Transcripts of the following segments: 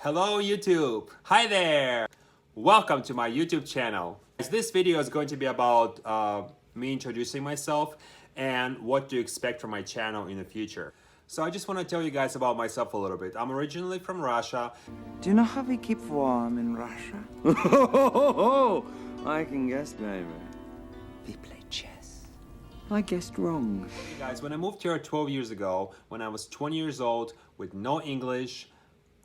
Hello YouTube! Hi there! Welcome to my YouTube channel. This video is going to be about me introducing myself and what to expect from my channel in the future. So I just want to tell you guys about myself a little bit. I'm originally from Russia. Do you know how we keep warm in Russia? I can guess, baby. We play chess. I guessed wrong. Hey guys, when I moved here 12 years ago, when I was 20 years old with no English,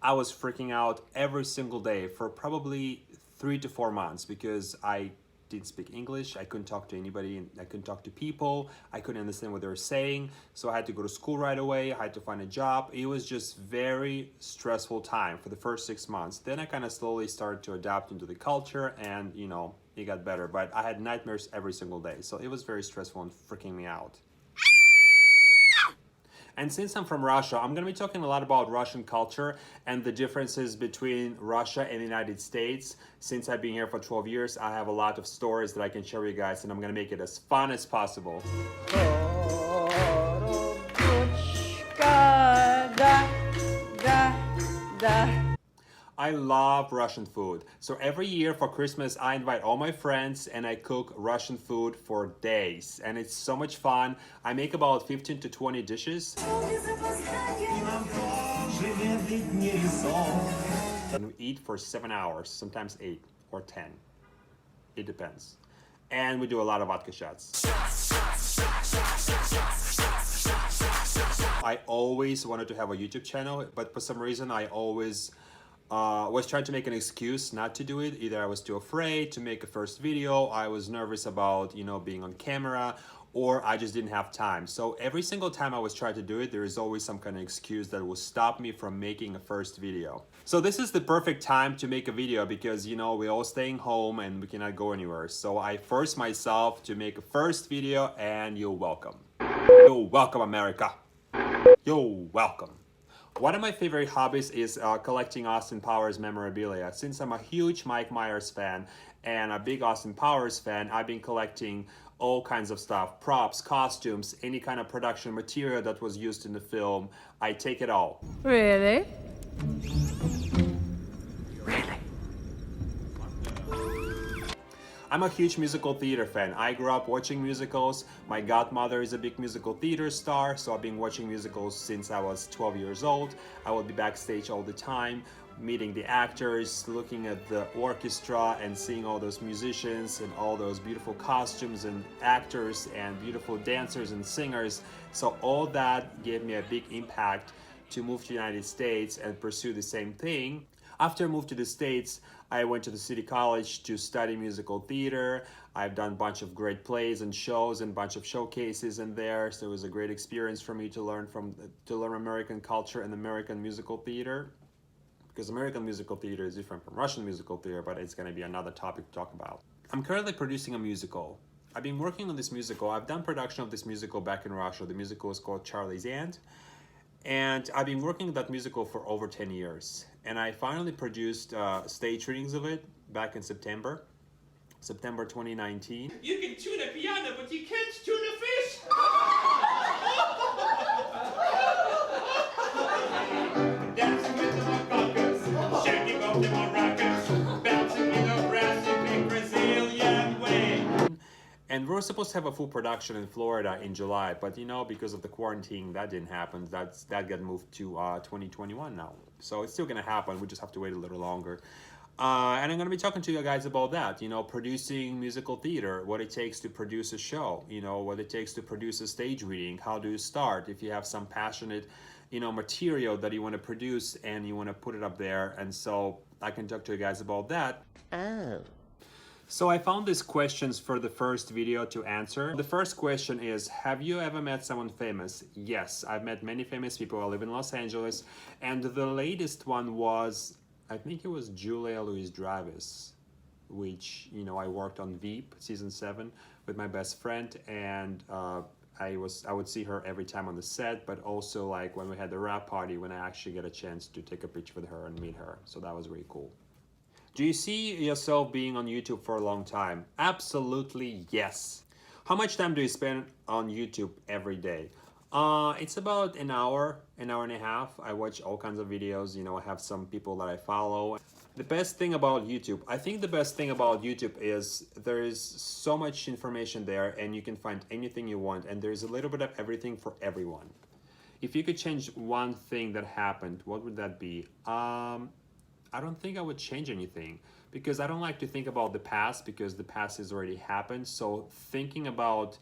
I was freaking out every single day for probably 3 to 4 months because I didn't speak English. I couldn't talk to anybody. I couldn't talk to people. I couldn't understand what they were saying. So I had to go to school right away. I had to find a job. It was just very stressful time for the first 6 months. Then I kind of slowly started to adapt into the culture and, you know, it got better. But I had nightmares every single day. So it was very stressful and freaking me out. And since I'm from Russia, I'm going to be talking a lot about Russian culture and the differences between Russia and the United States. Since I've been here for 12 years, I have a lot of stories that I can share with you guys, and I'm going to make it as fun as possible. I love Russian food. So every year for Christmas, I invite all my friends and I cook Russian food for days. And it's so much fun. I make about 15 to 20 dishes. And we eat for 7 hours, sometimes 8 or 10. It depends. And we do a lot of vodka shots. I always wanted to have a YouTube channel, but for some reason I always was trying to make an excuse not to do it. Either I was too afraid to make a first video, I was nervous about, you know, being on camera, or I just didn't have time. So every single time I was trying to do it, there is always some kind of excuse that will stop me from making a first video. So this is the perfect time to make a video because, you know, we're all staying home and we cannot go anywhere. So I forced myself to make a first video, and you're welcome. You're welcome, America. You're welcome. One of my favorite hobbies is collecting Austin Powers memorabilia. Since I'm a huge Mike Myers fan and a big Austin Powers fan, I've been collecting all kinds of stuff, props, costumes, any kind of production material that was used in the film. I take it all. Really? I'm a huge musical theater fan. I grew up watching musicals. My godmother is a big musical theater star, so I've been watching musicals since I was 12 years old. I will be backstage all the time, meeting the actors, looking at the orchestra and seeing all those musicians and all those beautiful costumes and actors and beautiful dancers and singers. So all that gave me a big impact to move to the United States and pursue the same thing. After I moved to the States, I went to the City College to study musical theater. I've done a bunch of great plays and shows and a bunch of showcases in there. So it was a great experience for me to learn American culture and American musical theater. Because American musical theater is different from Russian musical theater, but it's going to be another topic to talk about. I'm currently producing a musical. I've been working on this musical. I've done production of this musical back in Russia. The musical is called Charlie's Aunt. And I've been working on that musical for over 10 years. And I finally produced stage readings of it back in September 2019. You can tune a piano, but you can't tune a fish! Dancing with the maracas, shaking off the maracas, bouncing in the brass in the Brazilian way. And we were supposed to have a full production in Florida in July, but you know, because of the quarantine, that didn't happen. That got moved to 2021 now. So it's still gonna happen, we just have to wait a little longer. And I'm gonna be talking to you guys about that, you know, producing musical theater, what it takes to produce a show, you know, what it takes to produce a stage reading, how do you start if you have some passionate, you know, material that you wanna produce and you wanna put it up there. And so I can talk to you guys about that. Oh. So I found these questions for the first video to answer. The first question is, have you ever met someone famous? Yes, I've met many famous people. I live in Los Angeles. And the latest one was, I think it was Julia Louis-Dreyfus, which, you know, I worked on Veep season 7 with my best friend. And I would see her every time on the set, but also like when we had the rap party, when I actually get a chance to take a picture with her and meet her. So that was really cool. Do you see yourself being on YouTube for a long time? Absolutely yes. How much time do you spend on YouTube every day? It's about an hour and a half. I watch all kinds of videos. You know, I have some people that I follow. The best thing about YouTube, I think the best thing about YouTube is there is so much information there and you can find anything you want, and there's a little bit of everything for everyone. If you could change one thing that happened, what would that be? I don't think I would change anything because I don't like to think about the past because the past has already happened. So thinking about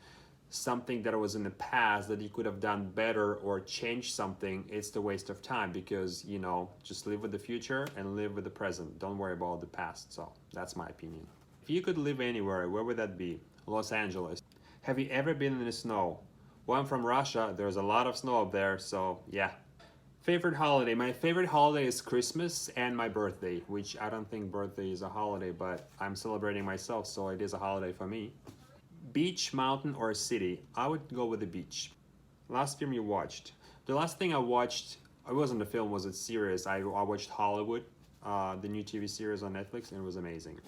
something that was in the past that you could have done better or changed something, it's the waste of time because, you know, just live with the future and live with the present. Don't worry about the past. So that's my opinion. If you could live anywhere, where would that be? Los Angeles. Have you ever been in the snow? Well, I'm from Russia. There's a lot of snow up there, so yeah. Favorite holiday? My favorite holiday is Christmas and my birthday, which I don't think birthday is a holiday, but I'm celebrating myself, so it is a holiday for me. Beach, mountain, or city? I would go with the beach. Last film you watched? The last thing I watched, it wasn't a film, was a series. I watched Hollywood, the new TV series on Netflix, and it was amazing.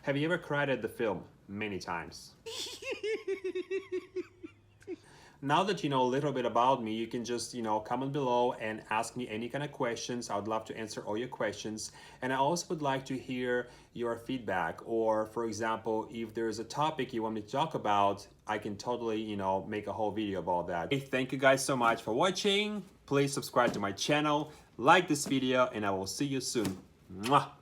Have you ever cried at the film? Many times. Now that you know a little bit about me, you can just, comment below and ask me any kind of questions. I would love to answer all your questions. And I also would like to hear your feedback. Or, for example, if there's a topic you want me to talk about, I can totally, make a whole video about that. Hey, thank you guys so much for watching. Please subscribe to my channel, like this video, and I will see you soon. Mwah!